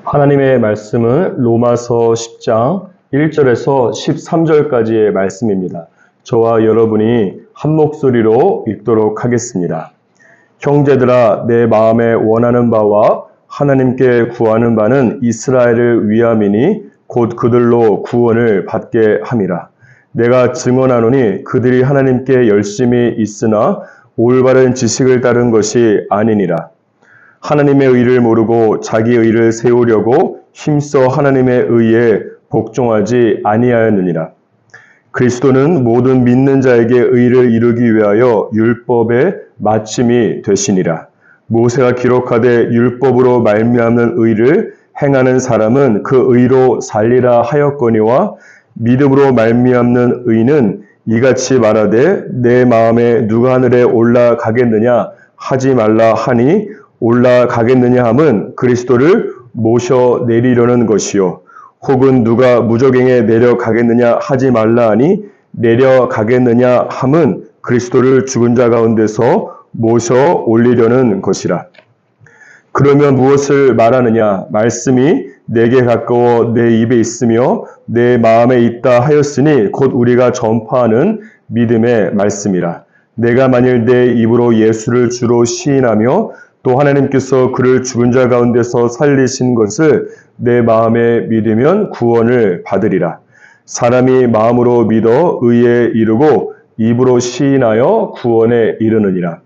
하나님의 말씀은 로마서 10장 1절에서 13절까지의 말씀입니다. 저와 여러분이 한 목소리로 읽도록 하겠습니다. 형제들아, 내 마음에 원하는 바와 하나님께 구하는 바는 이스라엘을 위함이니 곧 그들로 구원을 받게 함이라. 내가 증언하노니 그들이 하나님께 열심히 있으나 올바른 지식을 따른 것이 아니니라. 하나님의 의를 모르고 자기 의를 세우려고 힘써 하나님의 의에 복종하지 아니하였느니라. 그리스도는 모든 믿는 자에게 의를 이루기 위하여 율법의 마침이 되시니라. 모세가 기록하되 율법으로 말미암는 의를 행하는 사람은 그 의로 살리라 하였거니와 믿음으로 말미암는 의는 이같이 말하되 내 마음에 누가 하늘에 올라가겠느냐 하지 말라 하니 올라가겠느냐 함은 그리스도를 모셔 내리려는 것이요 혹은 누가 무저갱에 내려가겠느냐 하지 말라 하니 내려가겠느냐 함은 그리스도를 죽은 자 가운데서 모셔 올리려는 것이라. 그러면 무엇을 말하느냐? 말씀이 내게 가까워 내 입에 있으며 내 마음에 있다 하였으니 곧 우리가 전파하는 믿음의 말씀이라. 내가 만일 내 입으로 예수를 주로 시인하며 또 하나님께서 그를 죽은 자 가운데서 살리신 것을 내 마음에 믿으면 구원을 받으리라. 사람이 마음으로 믿어 의에 이르고 입으로 시인하여 구원에 이르느니라.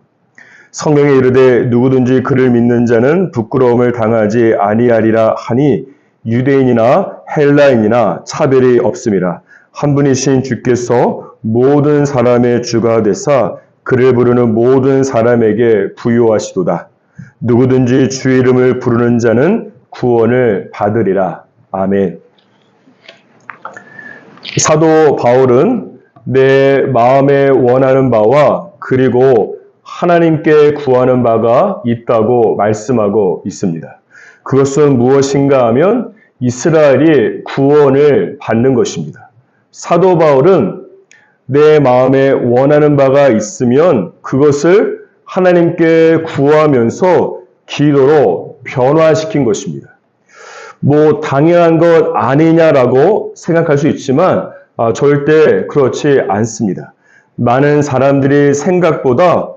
성경에 이르되 누구든지 그를 믿는 자는 부끄러움을 당하지 아니하리라 하니 유대인이나 헬라인이나 차별이 없음이라. 한 분이신 주께서 모든 사람의 주가 되사 그를 부르는 모든 사람에게 부요하시도다. 누구든지 주의 이름을 부르는 자는 구원을 받으리라. 아멘. 사도 바울은 내 마음에 원하는 바와 그리고 하나님께 구하는 바가 있다고 말씀하고 있습니다. 그것은 무엇인가 하면 이스라엘이 구원을 받는 것입니다. 사도 바울은 내 마음에 원하는 바가 있으면 그것을 하나님께 구하면서 기도로 변화시킨 것입니다. 당연한 것 아니냐라고 생각할 수 있지만 절대 그렇지 않습니다. 많은 사람들이 생각보다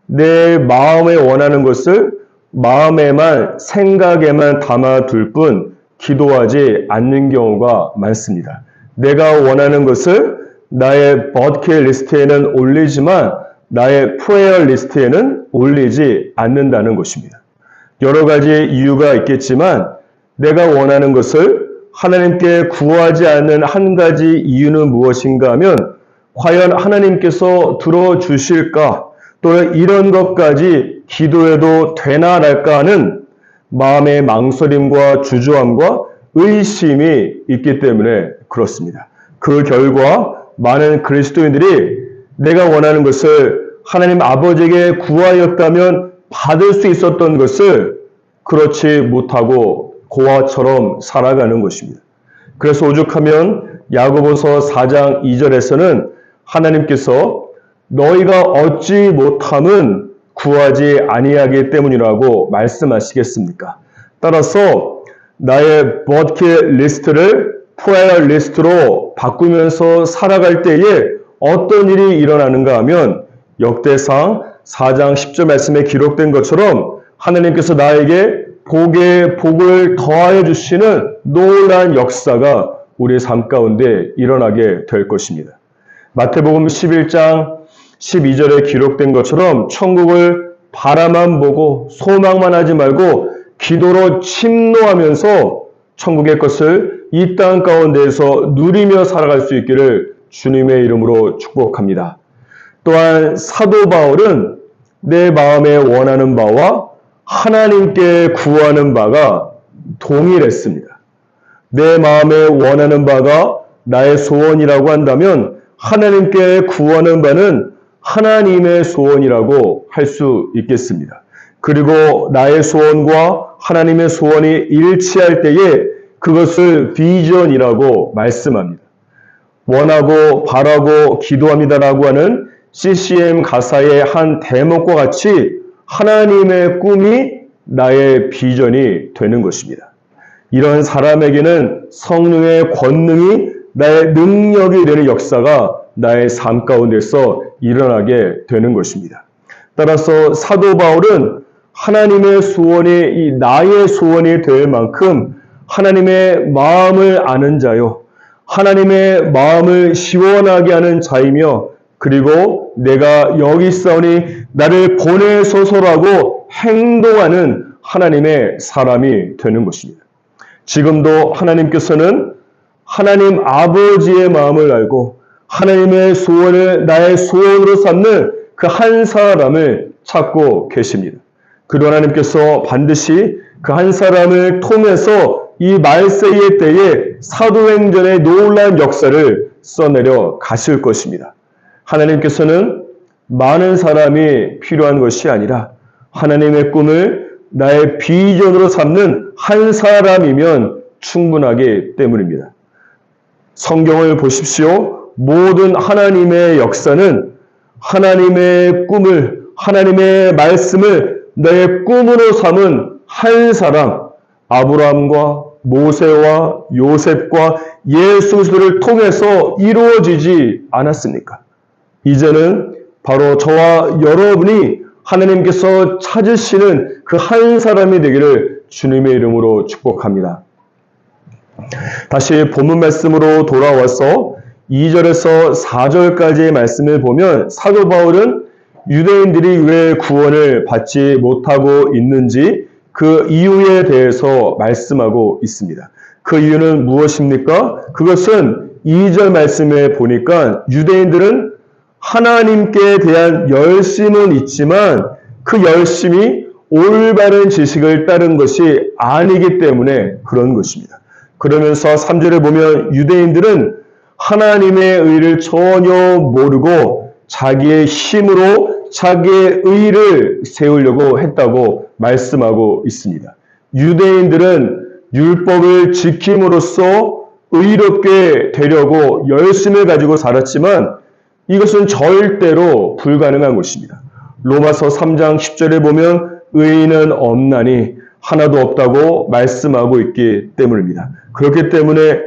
내 마음에 원하는 것을 마음에만 생각에만 담아둘 뿐 기도하지 않는 경우가 많습니다. 내가 원하는 것을 나의 버킷리스트에는 올리지만 나의 프레이어 리스트에는 올리지 않는다는 것입니다. 여러 가지 이유가 있겠지만 내가 원하는 것을 하나님께 구하지 않는 한 가지 이유는 무엇인가 하면 과연 하나님께서 들어주실까 또는 이런 것까지 기도해도 되나 말까 하는 마음의 망설임과 주저함과 의심이 있기 때문에 그렇습니다. 그 결과 많은 그리스도인들이 내가 원하는 것을 하나님 아버지에게 구하였다면 받을 수 있었던 것을 그렇지 못하고 고아처럼 살아가는 것입니다. 그래서 오죽하면 야고보서 4장 2절에서는 하나님께서 너희가 얻지 못함은 구하지 아니하기 때문이라고 말씀하시겠습니까? 따라서 나의 버킷 리스트를 프레이어 리스트로 바꾸면서 살아갈 때에 어떤 일이 일어나는가 하면 역대상 4장 10절 말씀에 기록된 것처럼 하나님께서 나에게 복을 더하여 주시는 놀라운 역사가 우리의 삶 가운데 일어나게 될 것입니다. 마태복음 11장 12절에 기록된 것처럼 천국을 바라만 보고 소망만 하지 말고 기도로 침노하면서 천국의 것을 이 땅 가운데에서 누리며 살아갈 수 있기를 주님의 이름으로 축복합니다. 또한 사도 바울은 내 마음에 원하는 바와 하나님께 구하는 바가 동일했습니다. 내 마음에 원하는 바가 나의 소원이라고 한다면 하나님께 구하는 바는 하나님의 소원이라고 할 수 있겠습니다. 그리고 나의 소원과 하나님의 소원이 일치할 때에 그것을 비전이라고 말씀합니다. 원하고 바라고 기도합니다라고 하는 CCM 가사의 한 대목과 같이 하나님의 꿈이 나의 비전이 되는 것입니다. 이런 사람에게는 성령의 권능이 나의 능력이 되는 역사가 나의 삶 가운데서 일어나게 되는 것입니다. 따라서 사도 바울은 하나님의 소원이 이 나의 소원이 될 만큼 하나님의 마음을 아는 자요, 하나님의 마음을 시원하게 하는 자이며, 그리고 내가 여기 있사오니 나를 보내소서라고 행동하는 하나님의 사람이 되는 것입니다. 지금도 하나님께서는 하나님 아버지의 마음을 알고 하나님의 소원을 나의 소원으로 삼는 그 한 사람을 찾고 계십니다. 그리고 하나님께서 반드시 그 한 사람을 통해서 이 말세의 때에 사도행전의 놀라운 역사를 써내려 가실 것입니다. 하나님께서는 많은 사람이 필요한 것이 아니라 하나님의 꿈을 나의 비전으로 삼는 한 사람이면 충분하기 때문입니다. 성경을 보십시오. 모든 하나님의 역사는 하나님의 꿈을, 하나님의 말씀을 나의 꿈으로 삼은 한 사람, 아브라함과 모세와 요셉과 예수 그리스도를 통해서 이루어지지 않았습니까? 이제는 바로 저와 여러분이 하나님께서 찾으시는 그 한 사람이 되기를 주님의 이름으로 축복합니다. 다시 본문 말씀으로 돌아와서 2절에서 4절까지의 말씀을 보면 사도 바울은 유대인들이 왜 구원을 받지 못하고 있는지 그 이유에 대해서 말씀하고 있습니다. 그 이유는 무엇입니까? 그것은 2절 말씀에 보니까 유대인들은 하나님께 대한 열심은 있지만 그 열심이 올바른 지식을 따른 것이 아니기 때문에 그런 것입니다. 그러면서 3절에 보면 유대인들은 하나님의 의를 전혀 모르고 자기의 힘으로 자기의 의를 세우려고 했다고 말씀하고 있습니다. 유대인들은 율법을 지킴으로써 의롭게 되려고 열심을 가지고 살았지만 이것은 절대로 불가능한 것입니다. 로마서 3장 10절에 보면 의인은 없나니 하나도 없다고 말씀하고 있기 때문입니다. 그렇기 때문에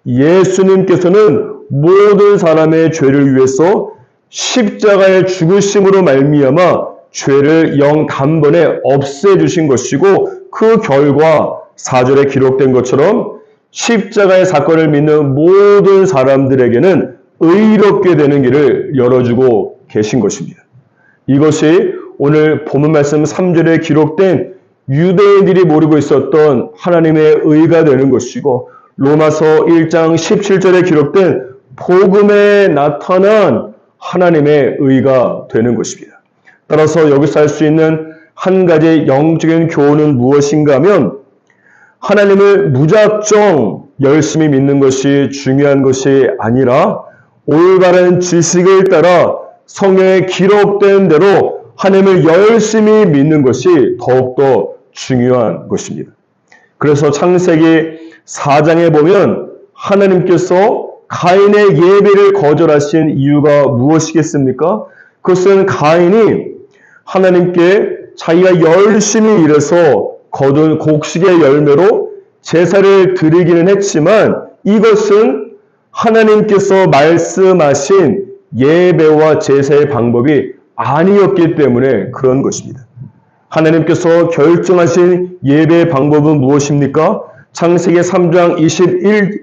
예수님께서는 모든 사람의 죄를 위해서 십자가의 죽으심으로 말미암아 죄를 영단번에 없애주신 것이고 그 결과 4절에 기록된 것처럼 십자가의 사건을 믿는 모든 사람들에게는 의롭게 되는 길을 열어주고 계신 것입니다. 이것이 오늘 본문 말씀 3절에 기록된 유대인들이 모르고 있었던 하나님의 의가 되는 것이고 로마서 1장 17절에 기록된 복음에 나타난 하나님의 의가 되는 것입니다. 따라서 여기서 할 수 있는 한 가지 영적인 교훈은 무엇인가 하면 하나님을 무작정 열심히 믿는 것이 중요한 것이 아니라 올바른 지식을 따라 성경에 기록된 대로 하나님을 열심히 믿는 것이 더욱더 중요한 것입니다. 그래서 창세기 4장에 보면 하나님께서 가인의 예배를 거절하신 이유가 무엇이겠습니까? 그것은 가인이 하나님께 자기가 열심히 일해서 거둔 곡식의 열매로 제사를 드리기는 했지만 이것은 하나님께서 말씀하신 예배와 제사의 방법이 아니었기 때문에 그런 것입니다. 하나님께서 결정하신 예배의 방법은 무엇입니까? 창세기 3장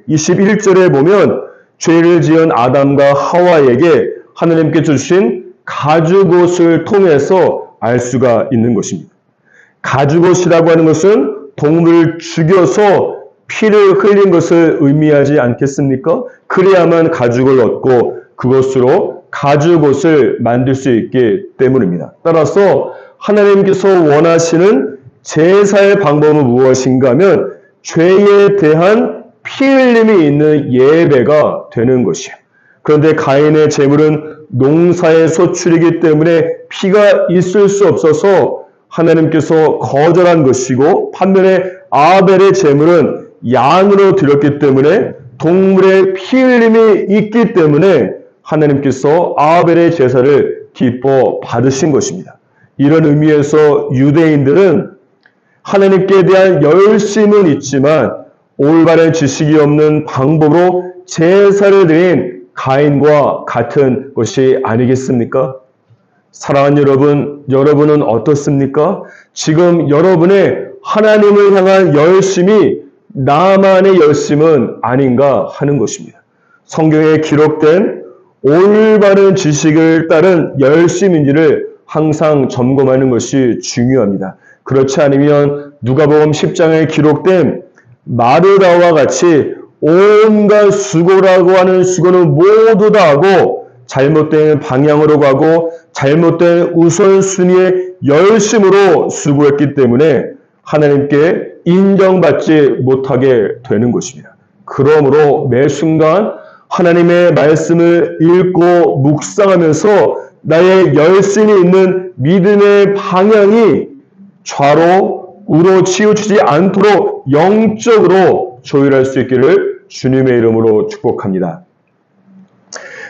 21절에 보면 죄를 지은 아담과 하와에게 하나님께서 주신 가죽옷을 통해서 알 수가 있는 것입니다. 가죽옷이라고 하는 것은 동물을 죽여서 피를 흘린 것을 의미하지 않겠습니까? 그래야만 가죽을 얻고 그것으로 가죽옷을 만들 수 있기 때문입니다. 따라서 하나님께서 원하시는 제사의 방법은 무엇인가 하면 죄에 대한 피 흘림이 있는 예배가 되는 것이에요. 그런데 가인의 제물은 농사의 소출이기 때문에 피가 있을 수 없어서 하나님께서 거절한 것이고 반면에 아벨의 제물은 양으로 드렸기 때문에 동물의 피 흘림이 있기 때문에 하나님께서 아벨의 제사를 기뻐 받으신 것입니다. 이런 의미에서 유대인들은 하나님께 대한 열심은 있지만 올바른 지식이 없는 방법으로 제사를 드린 가인과 같은 것이 아니겠습니까? 사랑하는 여러분, 여러분은 어떻습니까? 지금 여러분의 하나님을 향한 열심이 나만의 열심은 아닌가 하는 것입니다. 성경에 기록된 올바른 지식을 따른 열심인지를 항상 점검하는 것이 중요합니다. 그렇지 않으면 누가복음 10장에 기록된 마르다와 같이 온갖 수고라고 하는 수고는 모두 다 하고 잘못된 방향으로 가고 잘못된 우선순위의 열심으로 수고했기 때문에 하나님께 인정받지 못하게 되는 것입니다. 그러므로 매 순간 하나님의 말씀을 읽고 묵상하면서 나의 열심이 있는 믿음의 방향이 좌로 우로 치우치지 않도록 영적으로 조율할 수 있기를 주님의 이름으로 축복합니다.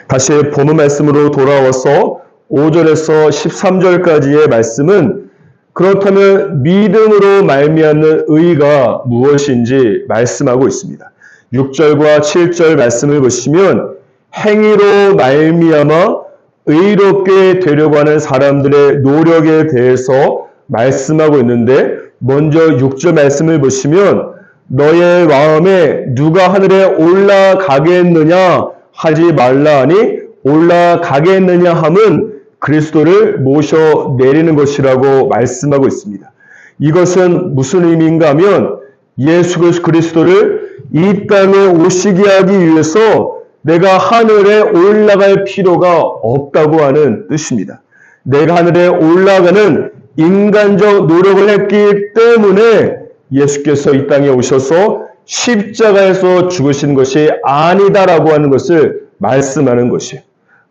다시 본문 말씀으로 돌아와서 5절에서 13절까지의 말씀은 그렇다면 믿음으로 말미암는 의가 무엇인지 말씀하고 있습니다. 6절과 7절 말씀을 보시면 행위로 말미암아 의롭게 되려고 하는 사람들의 노력에 대해서 말씀하고 있는데 먼저 6절 말씀을 보시면 너의 마음에 누가 하늘에 올라가겠느냐 하지 말라 하니 올라가겠느냐 함은 그리스도를 모셔 내리는 것이라고 말씀하고 있습니다. 이것은 무슨 의미인가 하면 예수 그리스도를 이 땅에 오시게 하기 위해서 내가 하늘에 올라갈 필요가 없다고 하는 뜻입니다. 내가 하늘에 올라가는 인간적 노력을 했기 때문에 예수께서 이 땅에 오셔서 십자가에서 죽으신 것이 아니다라고 하는 것을 말씀하는 것이에요.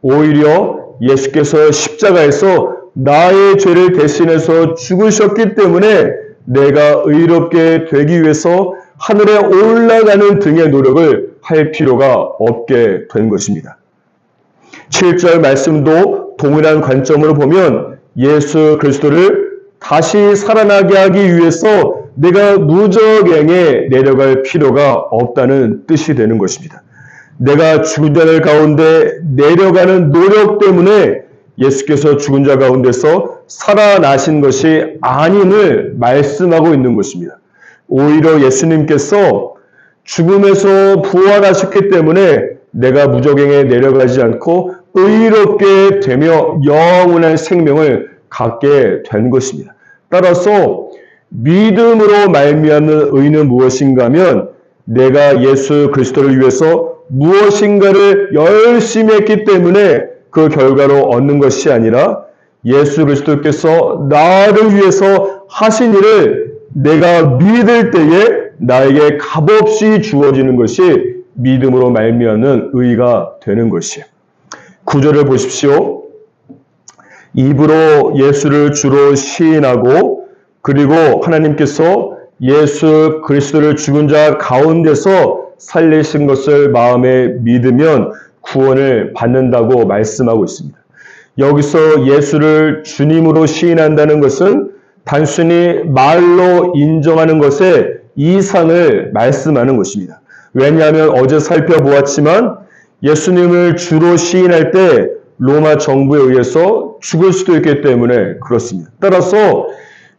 오히려 예수께서 십자가에서 나의 죄를 대신해서 죽으셨기 때문에 내가 의롭게 되기 위해서 하늘에 올라가는 등의 노력을 할 필요가 없게 된 것입니다. 7절 말씀도 동일한 관점으로 보면 예수 그리스도를 다시 살아나게 하기 위해서 내가 무저갱에 내려갈 필요가 없다는 뜻이 되는 것입니다. 내가 죽은 자들 가운데 내려가는 노력 때문에 예수께서 죽은 자 가운데서 살아나신 것이 아님을 말씀하고 있는 것입니다. 오히려 예수님께서 죽음에서 부활하셨기 때문에 내가 무저갱에 내려가지 않고 의롭게 되며 영원한 생명을 갖게 된 것입니다. 따라서 믿음으로 말미암는 의는 무엇인가 하면 내가 예수 그리스도를 위해서 무엇인가를 열심히 했기 때문에 그 결과로 얻는 것이 아니라 예수 그리스도께서 나를 위해서 하신 일을 내가 믿을 때에 나에게 값없이 주어지는 것이 믿음으로 말미암는 의가 되는 것이에요. 9절을 보십시오. 입으로 예수를 주로 시인하고 그리고 하나님께서 예수 그리스도를 죽은 자 가운데서 살리신 것을 마음에 믿으면 구원을 받는다고 말씀하고 있습니다. 여기서 예수를 주님으로 시인한다는 것은 단순히 말로 인정하는 것의 이상을 말씀하는 것입니다. 왜냐하면 어제 살펴보았지만 예수님을 주로 시인할 때 로마 정부에 의해서 죽을 수도 있기 때문에 그렇습니다. 따라서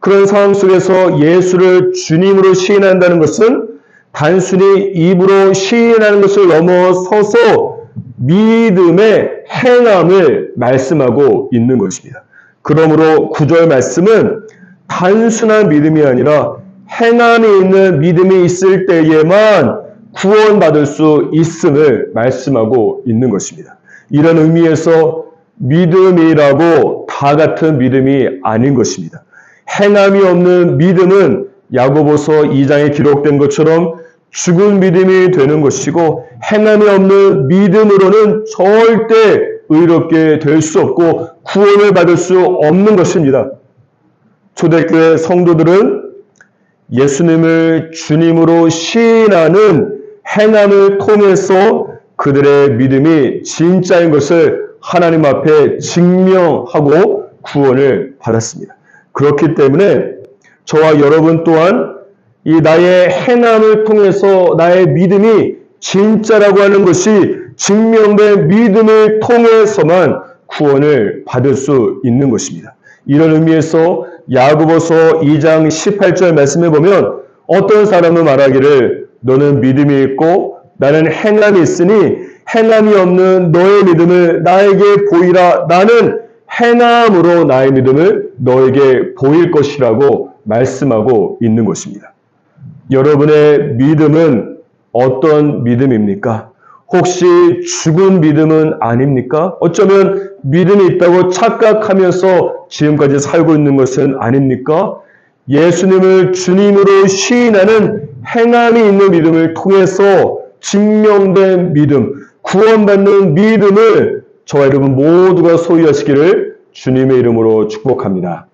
그런 상황 속에서 예수를 주님으로 시인한다는 것은 단순히 입으로 시인하는 것을 넘어서서 믿음의 행함을 말씀하고 있는 것입니다. 그러므로 9절 말씀은 단순한 믿음이 아니라 행함이 있는 믿음이 있을 때에만 구원받을 수 있음을 말씀하고 있는 것입니다. 이런 의미에서 믿음이라고 다 같은 믿음이 아닌 것입니다. 행함이 없는 믿음은 야고보서 2장에 기록된 것처럼 죽은 믿음이 되는 것이고 행함이 없는 믿음으로는 절대 의롭게 될 수 없고 구원을 받을 수 없는 것입니다. 초대교회 성도들은 예수님을 주님으로 시인하는 행함을 통해서 그들의 믿음이 진짜인 것을 하나님 앞에 증명하고 구원을 받았습니다. 그렇기 때문에 저와 여러분 또한 이 나의 행함을 통해서 나의 믿음이 진짜라고 하는 것이 증명된 믿음을 통해서만 구원을 받을 수 있는 것입니다. 이런 의미에서 야고보서 2장 18절 말씀에 보면 어떤 사람은 말하기를 너는 믿음이 있고 나는 행함이 있으니 행함이 없는 너의 믿음을 나에게 보이라. 나는 행함으로 나의 믿음을 너에게 보일 것이라고 말씀하고 있는 것입니다. 여러분의 믿음은 어떤 믿음입니까? 혹시 죽은 믿음은 아닙니까? 어쩌면 믿음이 있다고 착각하면서 지금까지 살고 있는 것은 아닙니까? 예수님을 주님으로 시인하는 행함이 있는 믿음을 통해서 증명된 믿음, 구원받는 믿음을 저와 여러분 모두가 소유하시기를 주님의 이름으로 축복합니다.